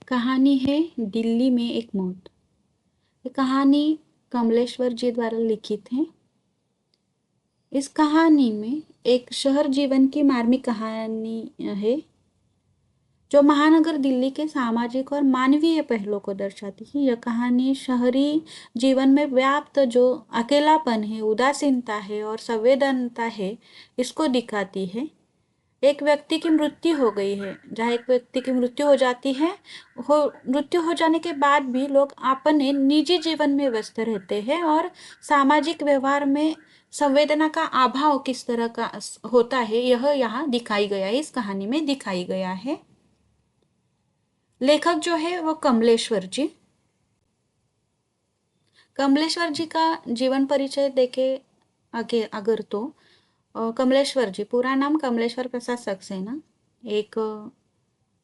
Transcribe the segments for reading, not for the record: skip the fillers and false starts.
कहानी है दिल्ली में एक मौत। ये कहानी कमलेश्वर जी द्वारा लिखित है। इस कहानी में एक शहर जीवन की मार्मिक कहानी है जो महानगर दिल्ली के सामाजिक और मानवीय पहलुओं को दर्शाती है। यह कहानी शहरी जीवन में व्याप्त जो अकेलापन है, उदासीनता है और संवेदनता है, इसको दिखाती है। एक व्यक्ति की मृत्यु हो गई है। जहाँ एक व्यक्ति की मृत्यु हो जाती है, मृत्यु हो जाने के बाद भी लोग अपने निजी जीवन में व्यस्त रहते हैं और सामाजिक व्यवहार में संवेदना का अभाव किस तरह का होता है, यह यहाँ दिखाई गया है, इस कहानी में दिखाई गया है। लेखक जो है वो कमलेश्वर जी। कमलेश्वर जी का जीवन परिचय देखे आगे अगर तो कमलेश्वर जी, पूरा नाम कमलेश्वर प्रसाद सक्सेना, एक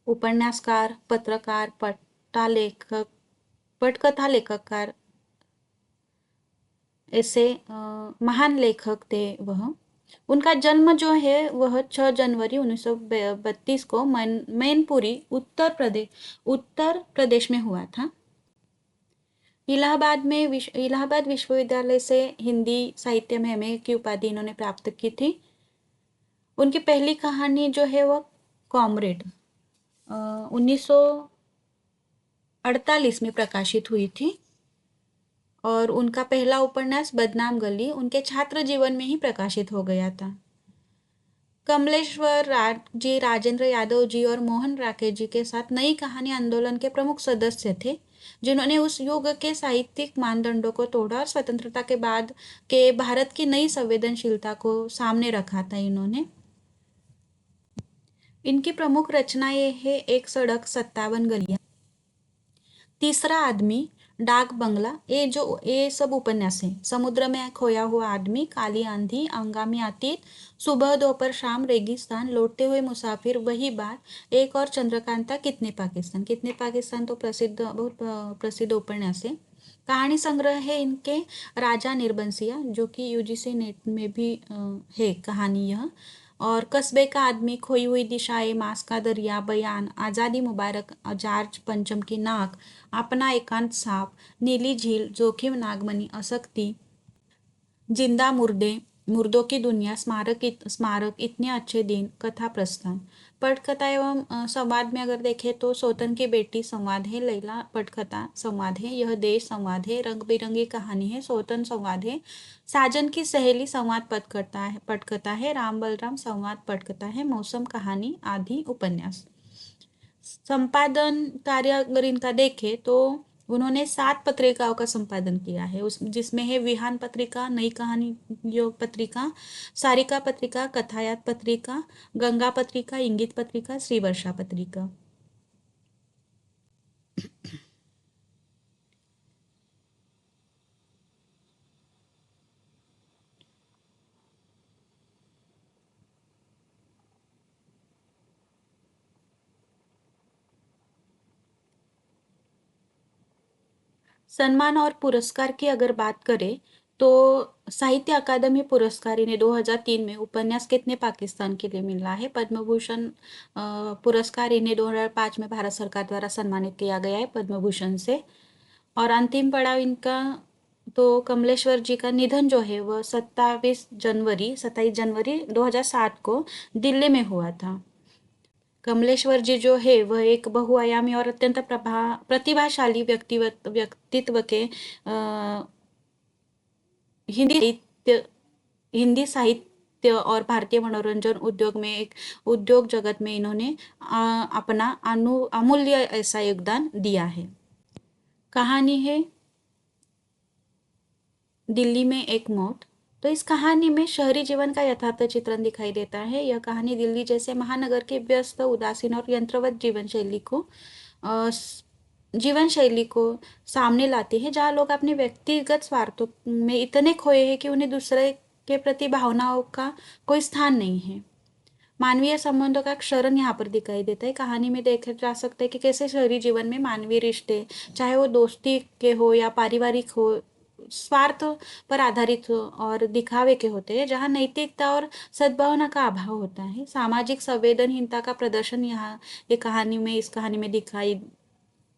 उपन्यासकार, पत्रकार, पटकथा लेखककार, ऐसे महान लेखक थे वह। उनका जन्म जो है वह 6 जनवरी 1932 को मैनपुरी उत्तर प्रदेश में हुआ था। इलाहाबाद विश्वविद्यालय से हिंदी साहित्य में एमए की उपाधि इन्होंने प्राप्त की थी। उनकी पहली कहानी जो है वह कॉमरेड 1948 में प्रकाशित हुई थी और उनका पहला उपन्यास बदनाम गली उनके छात्र जीवन में ही प्रकाशित हो गया था। कमलेश्वर जी राजेंद्र यादव जी और मोहन राकेश जी के साथ नई कहानी आंदोलन के प्रमुख सदस्य थे, जिन्होंने उस युग के साहित्यिक मानदंडों को तोड़ा और स्वतंत्रता के बाद के भारत की नई संवेदनशीलता को सामने रखा था। इनकी प्रमुख रचनाएं है एक सड़क 57 गलियां, तीसरा आदमी, डाक बंगला, ये सब उपन्यास हैं। समुद्र में खोया हुआ आदमी, काली आंधी, अंगामी अतीत, सुबह दोपहर शाम, रेगिस्तान, लौटते हुए मुसाफिर, वही बात, एक और चंद्रकांता, कितने पाकिस्तान तो बहुत प्रसिद्ध उपन्यास है। कहानी संग्रह है इनके राजा निर्बंसिया, जो कि यूजीसी नेट में भी है कहानी यह। और कस्बे का आदमी, खोई हुई दिशाएं, मास का दरिया, बयान, आज़ादी मुबारक, जॉर्ज पंचम की नाक, अपना एकांत सांप, नीली झील, जोखिम नागमणि, असक्ति, जिंदा मुर्दे, मुर्दों की दुनिया, स्मारक, इतने अच्छे दिन, कथा प्रस्थान। पटकथा एवं संवाद में अगर देखें तो सौतन की बेटी संवाद है, लैला पटकथा संवाद है, यह देश संवाद है, रंग बिरंगी कहानी है, सौतन संवाद है, साजन की सहेली संवाद पटकथा है, राम बलराम संवाद पटकथा है, मौसम कहानी आदि उपन्यास। संपादन कार्य अगर इनका देखें तो उन्होंने 7 पत्रिकाओं का संपादन किया है, जिसमें है विहान पत्रिका, नई कहानी योग पत्रिका, सारिका पत्रिका, कथायात पत्रिका, गंगा पत्रिका, इंगित पत्रिका, श्री वर्षा पत्रिका। सम्मान और पुरस्कार की अगर बात करें तो साहित्य अकादमी पुरस्कार इन्हें 2003 में उपन्यास कितने पाकिस्तान के लिए मिला है। पद्म भूषण पुरस्कार इन्हें 2005 में भारत सरकार द्वारा सम्मानित किया गया है पद्म भूषण से। और अंतिम पड़ाव इनका तो कमलेश्वर जी का निधन जो है वह 27 जनवरी 2007 को दिल्ली में हुआ था। कमलेश्वर जी जो है वह एक बहुआयामी और अत्यंत प्रतिभाशाली व्यक्तित्व के हिंदी साहित्य और भारतीय मनोरंजन उद्योग जगत में इन्होंने अपना अमूल्य ऐसा योगदान दिया है। कहानी है दिल्ली में एक मौत। तो इस कहानी में शहरी जीवन का यथार्थ चित्रण दिखाई देता है। यह कहानी दिल्ली जैसे महानगर के व्यस्त, उदासीन और यंत्रवत जीवन शैली को सामने लाती है, जहाँ लोग अपने व्यक्तिगत स्वार्थों में इतने खोए हैं कि उन्हें दूसरे के प्रति भावनाओं का कोई स्थान नहीं है। मानवीय संबंधों का क्षरण यहाँ पर दिखाई देता है। कहानी में देखा जा सकता है कि कैसे शहरी जीवन में मानवीय रिश्ते, चाहे वो दोस्ती के हो या पारिवारिक हो, स्वार्थ पर आधारित हो और दिखावे के होते हैं, जहाँ नैतिकता और सद्भावना का अभाव होता है। सामाजिक संवेदनहीनता का प्रदर्शन इस कहानी में दिखाई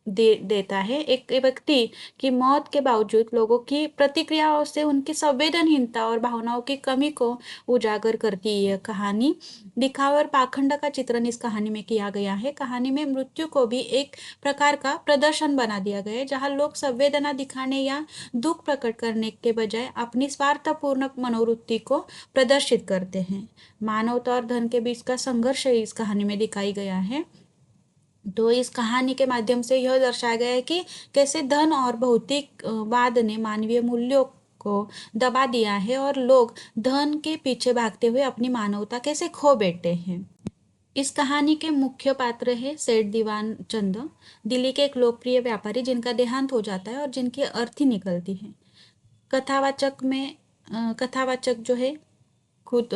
देता है। एक व्यक्ति की मौत के बावजूद लोगों की प्रतिक्रियाओं से उनकी संवेदनहीनता और भावनाओं की कमी को उजागर करती है यह कहानी। दिखावा और पाखंड का चित्रण इस कहानी में किया गया है। कहानी में मृत्यु को भी एक प्रकार का प्रदर्शन बना दिया गया है, जहां लोग संवेदना दिखाने या दुख प्रकट करने के बजाय अपनी स्वार्थपूर्ण मनोवृत्ति को प्रदर्शित करते हैं। मानवता और धन के बीच का संघर्ष इस कहानी में दिखाई गया है। तो इस कहानी के माध्यम से यह दर्शाया गया है कि कैसे धन और भौतिकवाद ने मानवीय मूल्यों को दबा दिया है और लोग धन के पीछे भागते हुए अपनी मानवता कैसे खो बैठे हैं। इस कहानी के मुख्य पात्र है सेठ दीवान चंद, दिल्ली के एक लोकप्रिय व्यापारी जिनका देहांत हो जाता है और जिनकी अर्थी निकलती है। कथावाचक जो है खुद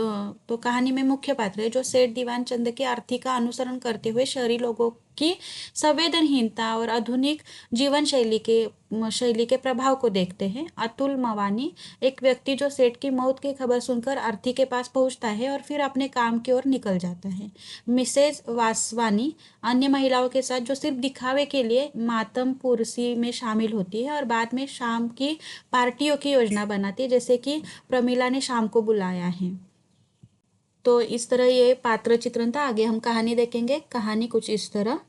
तो कहानी में मुख्य पात्र है जो सेठ दीवान चंद की अर्थी का अनुसरण करते हुए शहरी लोगों की संवेदनहीनता और आधुनिक जीवन शैली के प्रभाव को देखते हैं। अतुल मवानी एक व्यक्ति जो सेठ की मौत की खबर सुनकर अर्थी के पास पहुंचता है और फिर अपने काम की ओर निकल जाता है। मिसेज वासवानी अन्य महिलाओं के साथ जो सिर्फ दिखावे के लिए मातम पुरसी में शामिल होती है और बाद में शाम की पार्टियों की योजना बनाती है, जैसे कि प्रमिला ने शाम को बुलाया है। तो इस तरह ये पात्र चित्रण था। आगे हम कहानी देखेंगे। कहानी कुछ इस तरह।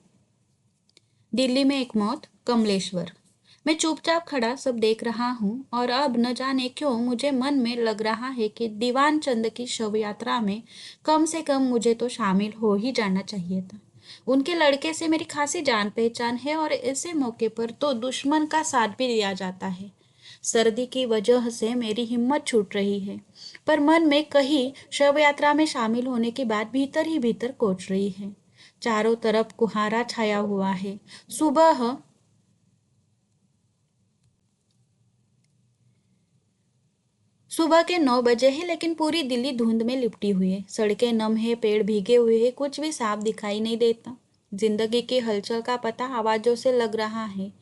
दिल्ली में एक मौत, कमलेश्वर। मैं चुपचाप खड़ा सब देख रहा हूँ और अब न जाने क्यों मुझे मन में लग रहा है कि दीवान चंद की शव यात्रा में कम से कम मुझे तो शामिल हो ही जाना चाहिए था। उनके लड़के से मेरी खासी जान पहचान है और ऐसे मौके पर तो दुश्मन का साथ भी दिया जाता है। सर्दी की वजह से मेरी हिम्मत छूट रही है, पर मन में कहीं शव यात्रा में शामिल होने की बात भीतर ही भीतर कोच रही है। चारों तरफ कुहारा छाया हुआ है। सुबह सुबह के 9 बजे है, लेकिन पूरी दिल्ली धुंध में लिपटी हुई है। सड़कें नम है, पेड़ भीगे हुए हैं, कुछ भी साफ दिखाई नहीं देता। जिंदगी की हलचल का पता आवाजों से लग रहा है।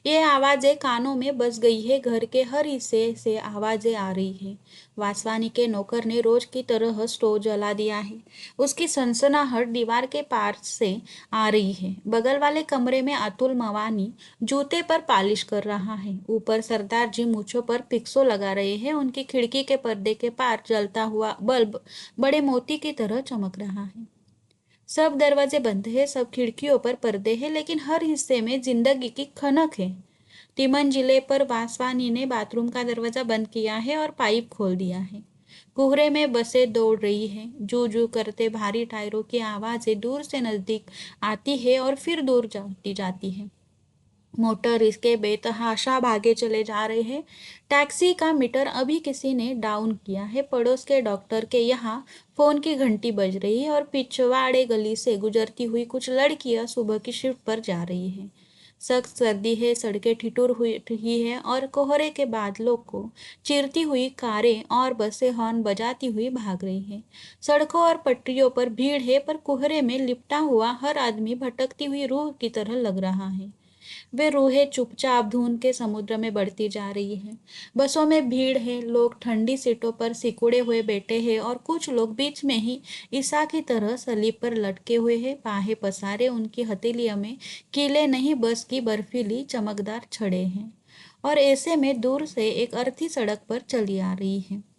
ये आवाजें कानों में बस गई है। घर के हर हिस्से से आवाजें आ रही है। वासवानी के नौकर ने रोज की तरह स्टोव जला दिया है। उसकी सनसनाहट दीवार के पार से आ रही है। बगल वाले कमरे में अतुल मवानी जूते पर पालिश कर रहा है। ऊपर सरदार जी मूछों पर पिक्सो लगा रहे हैं। उनकी खिड़की के पर्दे के पार जलता हुआ बल्ब बड़े मोती की तरह चमक रहा है। सब दरवाजे बंद है, सब खिड़कियों पर पर्दे हैं, लेकिन हर हिस्से में जिंदगी की खनक है। तिमन जिले पर वासवानी ने बाथरूम का दरवाजा बंद किया है और पाइप खोल दिया है। कोहरे में बसें दौड़ रही हैं। जू जू करते भारी टायरों की आवाजें दूर से नजदीक आती है और फिर दूर जाती जाती है। मोटर इसके बेतहाशा भागे चले जा रहे हैं। टैक्सी का मीटर अभी किसी ने डाउन किया है। पड़ोस के डॉक्टर के यहाँ फोन की घंटी बज रही है और पिछवाड़े गली से गुजरती हुई कुछ लड़कियां सुबह की शिफ्ट पर जा रही हैं। सख्त सर्दी है, सड़कें ठिठुर हुई रही है और कोहरे के बादलों को चीरती हुई कारें और बसें हॉर्न बजाती हुई भाग रही हैं। सड़कों और पटरियों पर भीड़ है, पर कोहरे में लिपटा हुआ हर आदमी भटकती हुई रूह की तरह लग रहा है। वे रूहें चुपचाप धुंध के समुद्र में बढ़ती जा रही हैं। बसों में भीड़ है, लोग ठंडी सीटों पर सिकुड़े हुए बैठे हैं और कुछ लोग बीच में ही ईसा की तरह सलीब पर लटके हुए हैं, बाहें पसारे। उनकी हथेलियों में कीले नहीं, बस की बर्फीली चमकदार छड़े हैं। और ऐसे में दूर से एक अर्थी सड़क पर चली आ रही है।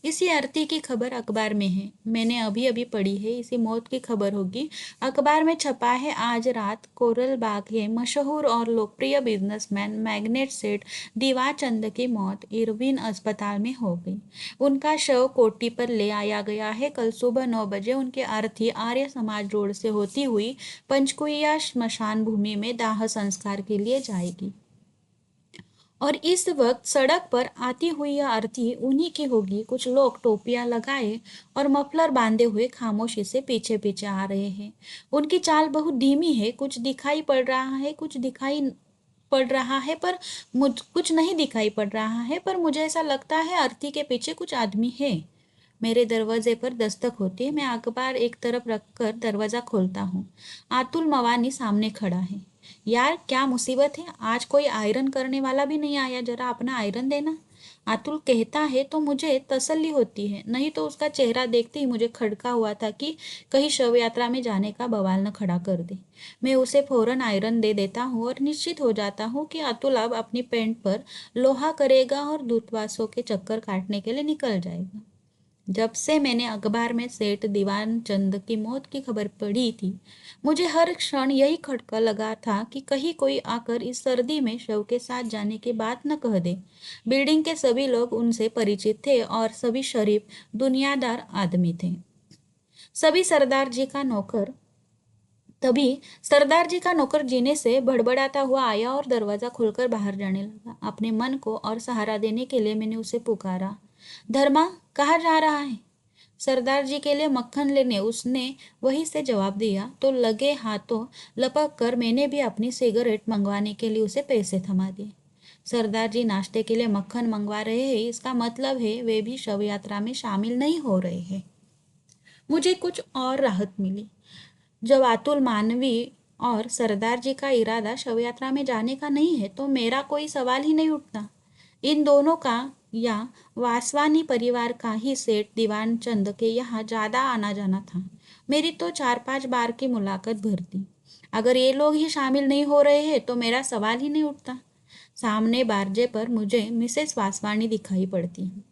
इसी आरती की खबर अखबार में है। मैंने अभी अभी पढ़ी है। इसी मौत की खबर होगी। अखबार में छपा है आज रात कोरल बाग के मशहूर और लोकप्रिय बिजनेसमैन मैग्नेट सेठ दीवा चंद की मौत इरविन अस्पताल में हो गई। उनका शव कोठी पर ले आया गया है। कल सुबह 9 बजे उनकी अर्थी आर्य समाज रोड से होती हुई पंचकुइया स्मशान भूमि में दाह संस्कार के लिए जाएगी। और इस वक्त सड़क पर आती हुई यह आरती उन्हीं की होगी। कुछ लोग टोपियां लगाए और मफलर बांधे हुए खामोशी से पीछे पीछे आ रहे हैं। उनकी चाल बहुत धीमी है। कुछ दिखाई पड़ रहा है, पर कुछ नहीं दिखाई पड़ रहा है, पर मुझे ऐसा लगता है आरती के पीछे कुछ आदमी है। मेरे दरवाजे पर दस्तक होती है। मैं अखबार एक तरफ रखकर दरवाजा खोलता हूँ। अतुल मवानी सामने खड़ा है। यार क्या मुसीबत है, आज कोई आयरन करने वाला भी नहीं आया, जरा अपना आयरन देना। अतुल कहता है तो मुझे तसल्ली होती है, नहीं तो उसका चेहरा देखते ही मुझे खटका हुआ था कि कहीं शव यात्रा में जाने का बवाल न खड़ा कर दे। मैं उसे फौरन आयरन दे देता हूँ और निश्चित हो जाता हूँ कि अतुल अब अपनी पैंट पर लोहा करेगा और दूतावासों के चक्कर काटने के लिए निकल जाएगा। जब से मैंने अखबार में सेठ दीवान चंद की मौत की खबर पढ़ी थी, मुझे हर क्षण यही खटका लगा था कि कहीं कोई आकर इस सर्दी में शव के साथ जाने की बात न कह दे। बिल्डिंग के सभी लोग उनसे परिचित थे और सभी शरीफ दुनियादार आदमी थे। सभी सरदार जी का नौकर तभी सरदार जी का नौकर जीने से भड़बड़ाता हुआ आया और दरवाजा खोलकर बाहर जाने लगा। अपने मन को और सहारा देने के लिए मैंने उसे पुकारा, धर्मा, कहाँ जा रहा है? सरदार जी के लिए मक्खन लेने उसने वहीं से जवाब दिया तो लगे हाथों लपक कर मैंने भी अपनी सिगरेट मंगवाने के लिए उसे पैसे थमा दिए। सरदार जी नाश्ते के लिए मक्खन मंगवा रहे हैं, इसका मतलब है वे भी शव यात्रा में शामिल नहीं हो रहे हैं। मुझे कुछ और राहत मिली। जब अतुल मानवी और सरदार जी का इरादा शव यात्रा में जाने का नहीं है तो मेरा कोई सवाल ही नहीं उठता। इन दोनों का या वासवानी परिवार का ही सेठ दीवान चंद के यहाँ ज्यादा आना जाना था। मेरी तो 4-5 बार की मुलाकात भर दी। अगर ये लोग ही शामिल नहीं हो रहे हैं तो मेरा सवाल ही नहीं उठता। सामने बारजे पर मुझे मिसेस वासवानी दिखाई पड़ती हैं।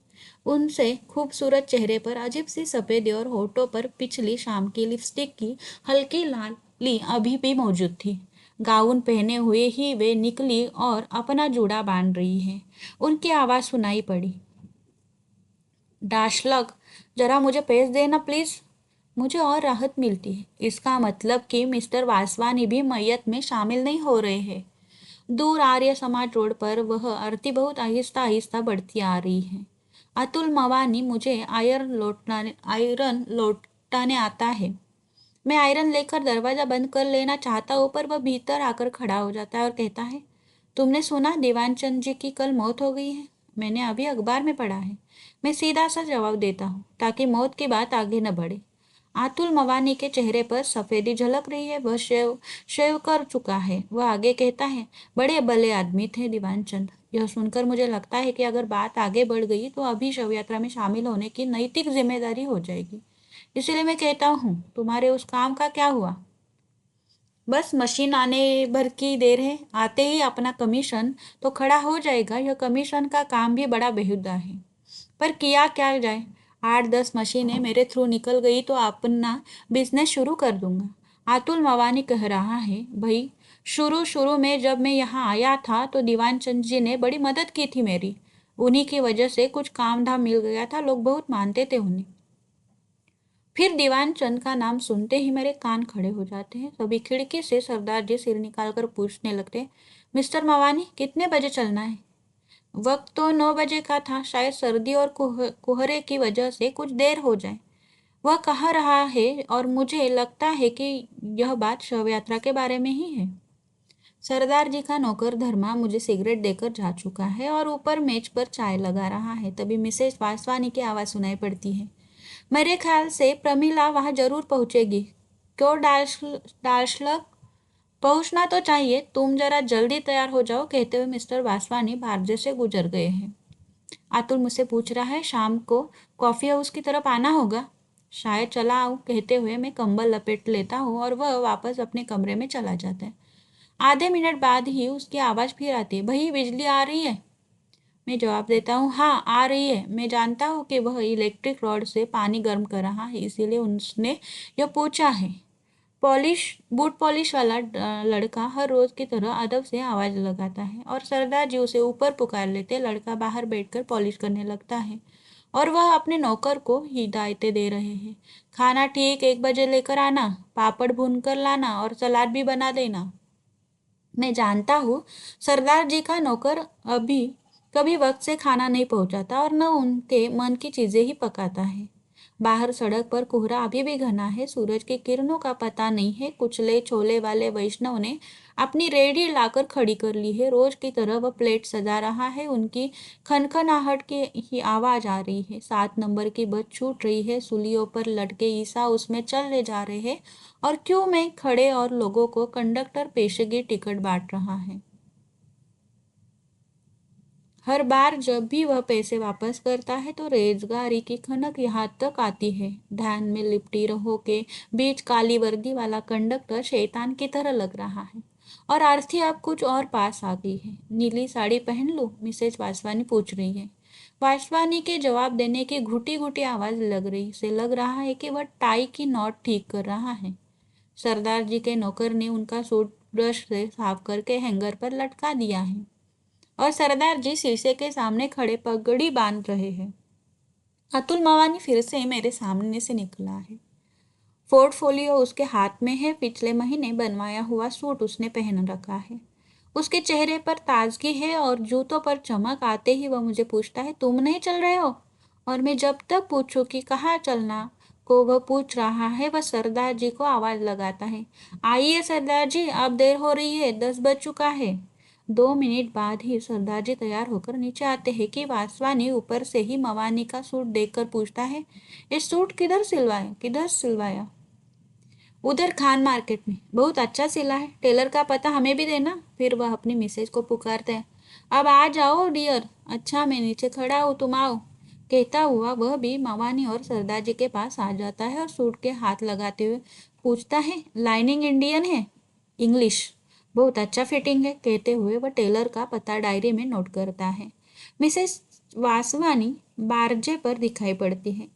उनसे खूबसूरत चेहरे पर अजीब सी सफेदी और होठों पर पिछली शाम की लिपस्टिक की हल्की लाली अभी भी मौजूद थी। गाउन पहने हुए ही वे निकली और अपना जूड़ा बांध रही है। उनकी आवाज सुनाई पड़ी, डाशलग, जरा मुझे पेश देना प्लीज। मुझे और राहत मिलती है। इसका मतलब कि मिस्टर वासवानी भी मैयत में शामिल नहीं हो रहे हैं। दूर आर्य समाज रोड पर वह आरती बहुत आहिस्ता आहिस्ता बढ़ती आ रही है। अतुल मवानी मुझे आयरन लौटाने आता है। मैं आयरन लेकर दरवाजा बंद कर लेना चाहता हूँ पर वह भीतर आकर खड़ा हो जाता है और कहता है, तुमने सुना दीवान चंद जी की कल मौत हो गई है? मैंने अभी अखबार में पढ़ा है। मैं सीधा सा जवाब देता हूँ ताकि मौत की बात आगे न बढ़े। अतुल मवानी के चेहरे पर सफेदी झलक रही है। वह शेव शेव कर चुका है। वह आगे कहता है, बड़े भले आदमी थे दीवान चंद। यह सुनकर मुझे लगता है कि अगर बात आगे बढ़ गई तो अभी शव यात्रा में शामिल होने की नैतिक जिम्मेदारी हो जाएगी। इसीलिए मैं कहता हूँ, तुम्हारे उस काम का क्या हुआ? बस मशीन आने भर की देर है। आते ही अपना कमीशन तो खड़ा हो जाएगा। यह कमीशन का काम भी बड़ा बेहुदा है, पर किया क्या जाए। 8-10 मशीनें मेरे थ्रू निकल गई तो अपना बिजनेस शुरू कर दूंगा। अतुल मवानी कह रहा है, भाई, शुरू शुरू में जब मैं यहाँ आया था तो दीवान चंद जी ने बड़ी मदद की थी मेरी। उन्हीं की वजह से कुछ काम धाम मिल गया था। लोग बहुत मानते थे उन्हें। फिर दीवान चंद का नाम सुनते ही मेरे कान खड़े हो जाते हैं। सभी खिड़की से सरदार जी सिर निकालकर पूछने लगते, मिस्टर मवानी, कितने बजे चलना है? वक्त तो 9 बजे का था। शायद सर्दी और कोहरे की वजह से कुछ देर हो जाए। वह कह रहा है और मुझे लगता है कि यह बात शव यात्रा के बारे में ही है। सरदार जी का नौकर धर्मा मुझे सिगरेट देकर जा चुका है और ऊपर मेज पर चाय लगा रहा है। तभी मिसेस वासवानी की आवाज सुनाई पड़ती है, मेरे ख्याल से प्रमिला वहां जरूर पहुंचेगी। क्यों डार्शलक? पहुंचना तो चाहिए। तुम जरा जल्दी तैयार हो जाओ। कहते हुए मिस्टर वासवानी बारजे से गुजर गए हैं। अतुल मुझसे पूछ रहा है, शाम को कॉफी हाउस की तरफ आना होगा? शायद चला आऊं। कहते हुए मैं कंबल लपेट लेता हूँ और वह वापस अपने कमरे में चला जाता है। आधे मिनट बाद ही उसकी आवाज फिर आती है, भाई, बिजली आ रही है? मैं जवाब देता हूँ, हाँ, आ रही है। मैं जानता हूँ कि वह इलेक्ट्रिक रॉड से पानी गर्म कर रहा है, इसीलिए उसने यह पूछा है। बूट पॉलिश वाला लड़का हर रोज की तरह अदब से आवाज लगाता है और सरदार जी उसे ऊपर पुकार लेते। लड़का बाहर बैठकर पॉलिश करने लगता है और वह अपने नौकर को हिदायतें दे रहे हैं। खाना ठीक 1 बजे लेकर आना, पापड़ भून कर लाना और सलाद भी बना देना। मैं जानता हूँ सरदार जी का नौकर अभी कभी वक्त से खाना नहीं पहुंचाता और न उनके मन की चीजें ही पकाता है। बाहर सड़क पर कोहरा अभी भी घना है। सूरज की किरणों का पता नहीं है। कुचले छोले वाले वैष्णव ने अपनी रेहड़ी लाकर खड़ी कर ली है। रोज की तरह वह प्लेट सजा रहा है। उनकी खनखनाहट की ही आवाज आ रही है। 7 नंबर की बस छूट रही है। सुलियों पर लटके ईसा उसमें चलने जा रहे हैं और क्यों में खड़े और लोगों को कंडक्टर पेशगी टिकट बांट रहा है। हर बार जब भी वह पैसे वापस करता है तो रेजगारी की खनक यहाँ तक आती है। ध्यान में लिपटी रहो के बीच काली वर्दी वाला कंडक्टर शैतान की तरह लग रहा है और आरती अब कुछ और पास आ गई है। नीली साड़ी पहन लूं? मिसेज वासवानी पूछ रही है। वासवानी के जवाब देने की घुटी घुटी आवाज लग रहा है कि वह टाई की नॉट ठीक कर रहा है। सरदार जी के नौकर ने उनका सूट ब्रश से साफ करके हैंगर पर लटका दिया है और सरदार जी शीशे के सामने खड़े पगड़ी बांध रहे हैं। अतुल मवानी फिर से मेरे सामने से निकला है। पोर्टफोलियो उसके हाथ में है। पिछले महीने बनवाया हुआ सूट उसने पहन रखा है। उसके चेहरे पर ताजगी है और जूतों पर चमक। आते ही वह मुझे पूछता है, तुम नहीं चल रहे हो? और मैं जब तक पूछूं कि कहाँ चलना को वह पूछ रहा है, वह सरदार जी को आवाज लगाता है, आइए सरदार जी, अब देर हो रही है, 10 बज चुका है। 2 मिनट बाद ही सरदार जी तैयार होकर नीचे आते हैं कि वासवानी ऊपर से ही मवानी का सूट देखकर पूछता है, ये सूट किधर सिलवाया? उधर खान मार्केट में, बहुत अच्छा सिला है। टेलर का पता हमें भी देना। फिर वह अपनी मिसेज को पुकारते हैं, अब आ जाओ डियर। अच्छा, मैं नीचे खड़ा हूँ, तुम आओ। कहता हुआ वह भी मवानी और सरदार जी के पास आ जाता है और सूट के हाथ लगाते हुए पूछता है, लाइनिंग इंडियन है? इंग्लिश। बहुत अच्छा फिटिंग है, कहते हुए वह टेलर का पता डायरी में नोट करता है। मिसेस वासवानी बारजे पर दिखाई पड़ती है।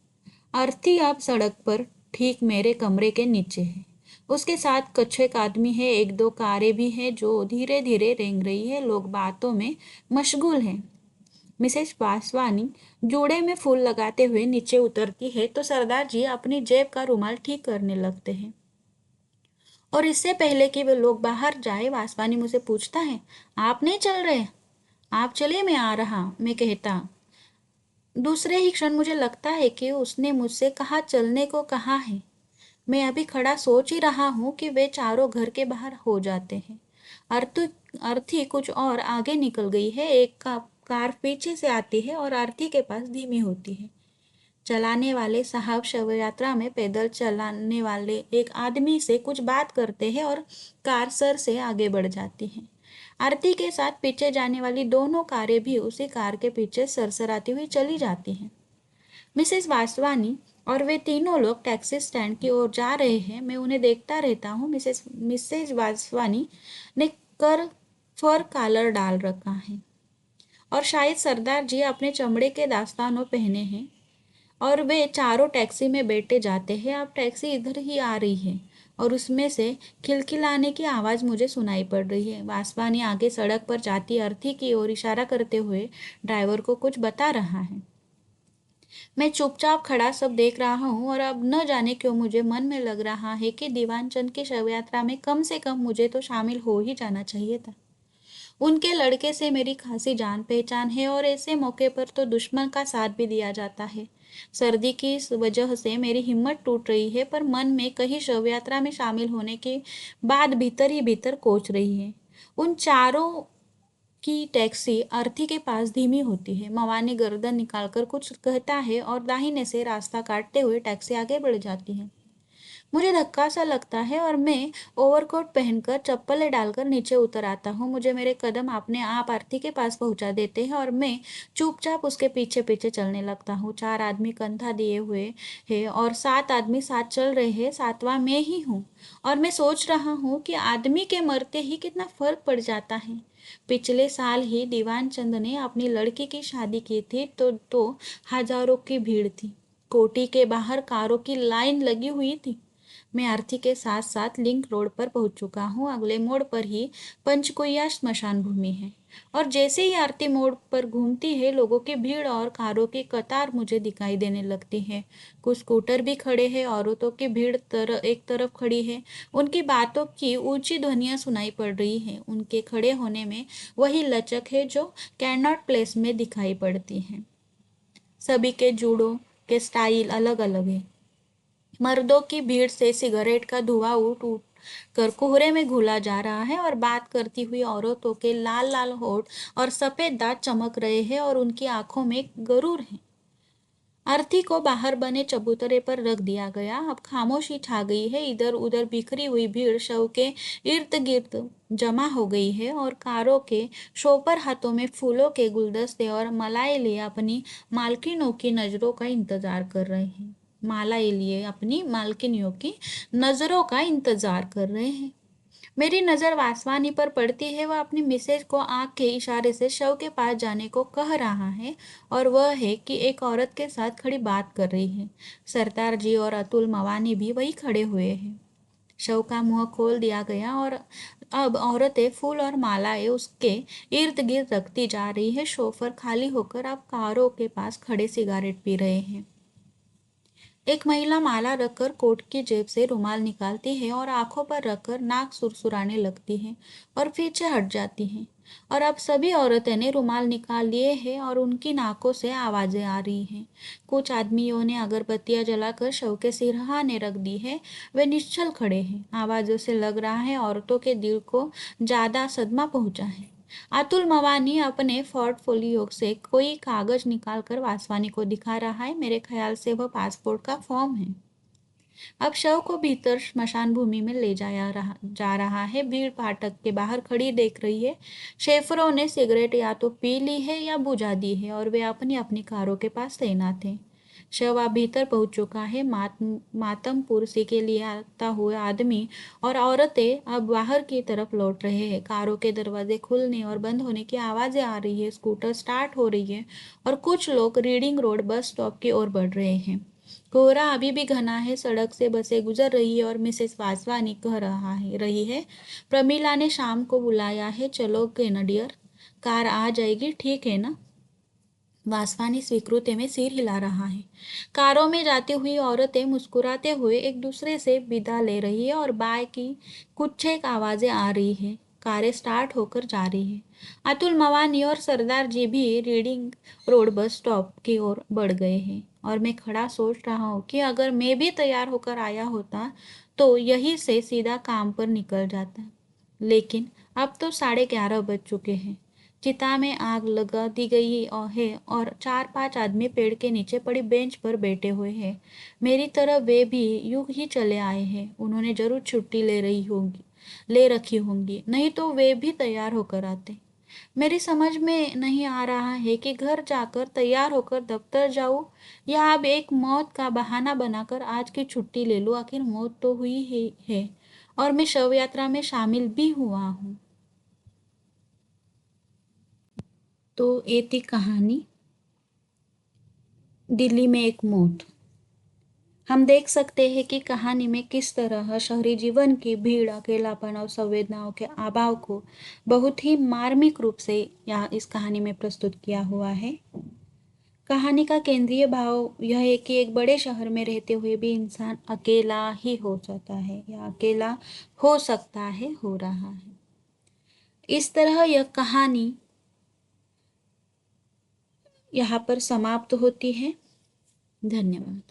अर्थी अब सड़क पर ठीक मेरे कमरे के नीचे है। उसके साथ कुछ एक आदमी है, एक दो कारें भी हैं जो धीरे धीरे रेंग रही है। लोग बातों में मशगूल हैं। मिसेस वासवानी जूड़े में फूल लगाते हुए नीचे उतरती है तो सरदार जी अपनी जेब का रुमाल ठीक करने लगते हैं। और इससे पहले कि वे लोग बाहर जाए, वासवानी मुझे पूछता है, आप नहीं चल रहे? आप चलिए, मैं आ रहा, मैं कहता। दूसरे ही क्षण मुझे लगता है कि उसने मुझसे कहा चलने को कहा है। मैं अभी खड़ा सोच ही रहा हूँ कि वे चारों घर के बाहर हो जाते हैं। अर्थी अर्थी कुछ और आगे निकल गई है। एक कार पीछे से आती है और आरती के पास धीमी होती है। चलाने वाले साहब शव यात्रा में पैदल चलाने वाले एक आदमी से कुछ बात करते हैं और कार सर से आगे बढ़ जाती है। आरती के साथ पीछे जाने वाली दोनों कारें भी उसी कार के पीछे सरसराती हुई चली जाती हैं। मिसेस वासवानी और वे तीनों लोग टैक्सी स्टैंड की ओर जा रहे हैं। मैं उन्हें देखता रहता हूँ। मिसेस वासवानी ने कर फर कॉलर डाल रखा है और शायद सरदार जी अपने चमड़े के दास्तानों पहने हैं और वे चारों टैक्सी में बैठे जाते हैं। अब टैक्सी इधर ही आ रही है और उसमें से खिलखिलाने की आवाज़ मुझे सुनाई पड़ रही है। वासवानी आगे सड़क पर जाती अर्थी की ओर इशारा करते हुए ड्राइवर को कुछ बता रहा है। मैं चुपचाप खड़ा सब देख रहा हूँ और अब न जाने क्यों मुझे मन में लग रहा है कि दीवानचंद की शव यात्रा में कम से कम मुझे तो शामिल हो ही जाना चाहिए था। उनके लड़के से मेरी खासी जान पहचान है और ऐसे मौके पर तो दुश्मन का साथ भी दिया जाता है। सर्दी की इस वजह से मेरी हिम्मत टूट रही है, पर मन में कहीं शव यात्रा में शामिल होने के बाद भीतर ही भीतर कोच रही है। उन चारों की टैक्सी अर्थी के पास धीमी होती है। मवानी गर्दन निकालकर कुछ कहता है और दाहिने से रास्ता काटते हुए टैक्सी आगे बढ़ जाती है। मुझे धक्का सा लगता है और मैं ओवरकोट पहनकर चप्पलें डालकर नीचे उतर आता हूँ। मुझे मेरे कदम अपने आप आरती के पास पहुंचा देते हैं और मैं चुपचाप उसके पीछे पीछे चलने लगता हूँ। 4 आदमी कंधा दिए हुए हैं और 7 आदमी साथ चल रहे हैं। 7वां मैं ही हूँ और मैं सोच रहा हूँ कि आदमी के मरते ही कितना फर्क पड़ जाता है। पिछले साल ही दीवान चंद ने अपनी लड़की की शादी की थी तो हजारों की भीड़ थी। कोठी के बाहर कारों की लाइन लगी हुई थी। मैं आरती के साथ साथ लिंक रोड पर पहुंच चुका हूँ। अगले मोड़ पर ही पंचकुइया स्मशान भूमि है और जैसे ही आरती मोड़ पर घूमती है, लोगों की भीड़ और कारों की कतार मुझे दिखाई देने लगती है। कुछ स्कूटर भी खड़े हैं। औरतों की भीड़ एक तरफ खड़ी है। उनकी बातों की ऊंची ध्वनियां सुनाई पड़ रही हैं। उनके खड़े होने में वही लचक है जो कैनॉट प्लेस में दिखाई पड़ती है। सभी के जूड़ों के स्टाइल अलग अलग है। मर्दों की भीड़ से सिगरेट का धुआं उठ उठ कर कोहरे में घुला जा रहा है और बात करती हुई औरतों के लाल लाल होठ और सफेद दांत चमक रहे हैं और उनकी आंखों में गरूर है। अर्थी को बाहर बने चबूतरे पर रख दिया गया। अब खामोशी छा गई है। इधर उधर बिखरी हुई भीड़ शव के इर्द गिर्द जमा हो गई है और कारों के शोपर हाथों में फूलों के गुलदस्ते और मलाई लिए अपनी मालकिनों की नजरों का इंतजार कर रहे हैं। मालाएं लिए अपनी मालकिनियों की नजरों का इंतजार कर रहे हैं। मेरी नज़र वासवानी पर पड़ती है। वह अपनी मिसेज को आंख के इशारे से शव के पास जाने को कह रहा है और वह है कि एक औरत के साथ खड़ी बात कर रही है। सरदार जी और अतुल मवानी भी वही खड़े हुए हैं। शव का मुंह खोल दिया गया और अब औरतें फूल और मालाएं उसके इर्द गिर्द रखती जा रही है। शोफर खाली होकर अब कारों के पास खड़े सिगारेट पी रहे हैं। एक महिला माला रखकर कोट की जेब से रुमाल निकालती है और आंखों पर रखकर नाक सुरसुराने लगती है और पीछे हट जाती है। और अब सभी औरतें ने रुमाल निकाल लिए हैं और उनकी नाकों से आवाजें आ रही हैं। कुछ आदमियों ने अगरबत्तियां जलाकर शव के सिरहाने रख दी है। वे निश्चल खड़े हैं। आवाजों से लग रहा है औरतों के दिल को ज्यादा सदमा पहुंचा है। अतुल मवानी अपने पोर्टफोलियो से कोई कागज निकालकर वासवानी को दिखा रहा है। मेरे ख्याल से वह पासपोर्ट का फॉर्म है। अब शव को भीतर स्मशान भूमि में ले जा रहा है। भीड़ फाटक के बाहर खड़ी देख रही है। शेफरों ने सिगरेट या तो पी ली है या बुझा दी है और वे अपनी अपनी कारों के पास तैनात हैं। शव अब भीतर पहुंच चुका है। मातम पुरसी के लिए आता हुए आदमी और औरतें अब बाहर की तरफ लौट रहे हैं। कारों के दरवाजे खुलने और बंद होने की आवाजें आ रही है। स्कूटर स्टार्ट हो रही है और कुछ लोग रीडिंग रोड बस स्टॉप की ओर बढ़ रहे हैं। कोहरा अभी भी घना है। सड़क से बसें गुजर रही है और मिसेस वासवानी कह रही है, प्रमीला ने शाम को बुलाया है, चलोगे न डियर? कार आ जाएगी, ठीक है ना? वासवानी स्वीकृति में सिर हिला रहा है। कारों में जाती हुई औरतें मुस्कुराते हुए एक दूसरे से विदा ले रही है और बाय की कुछ एक आवाजें आ रही है। कारें स्टार्ट होकर जा रही है। अतुल मवानी और सरदार जी भी रीडिंग रोड बस स्टॉप की ओर बढ़ गए हैं और मैं खड़ा सोच रहा हूँ कि अगर मैं भी तैयार होकर आया होता तो यहीं से सीधा काम पर निकल जाता। लेकिन अब तो 11:30 बज चुके हैं। चिता में आग लगा दी गई है और 4-5 आदमी पेड़ के नीचे पड़ी बेंच पर बैठे हुए हैं। मेरी तरह वे भी यूं ही चले आए हैं। उन्होंने जरूर छुट्टी ले रखी होंगी, नहीं तो वे भी तैयार होकर आते। मेरी समझ में नहीं आ रहा है कि घर जाकर तैयार होकर दफ्तर जाऊं या अब एक मौत का बहाना बनाकर आज की छुट्टी ले लूं। आखिर मौत तो हुई ही है और मैं शव यात्रा में शामिल भी हुआ हूँ। तो ये थी कहानी दिल्ली में एक मौत। हम देख सकते हैं कि कहानी में किस तरह शहरी जीवन की भीड़, अकेलापन और संवेदनाओं के अभाव को बहुत ही मार्मिक रूप से यहाँ इस कहानी में प्रस्तुत किया हुआ है। कहानी का केंद्रीय भाव यह है कि एक बड़े शहर में रहते हुए भी इंसान अकेला ही हो जाता है या अकेला हो सकता है, हो रहा है। इस तरह यह कहानी यहाँ पर समाप्त होती है। धन्यवाद।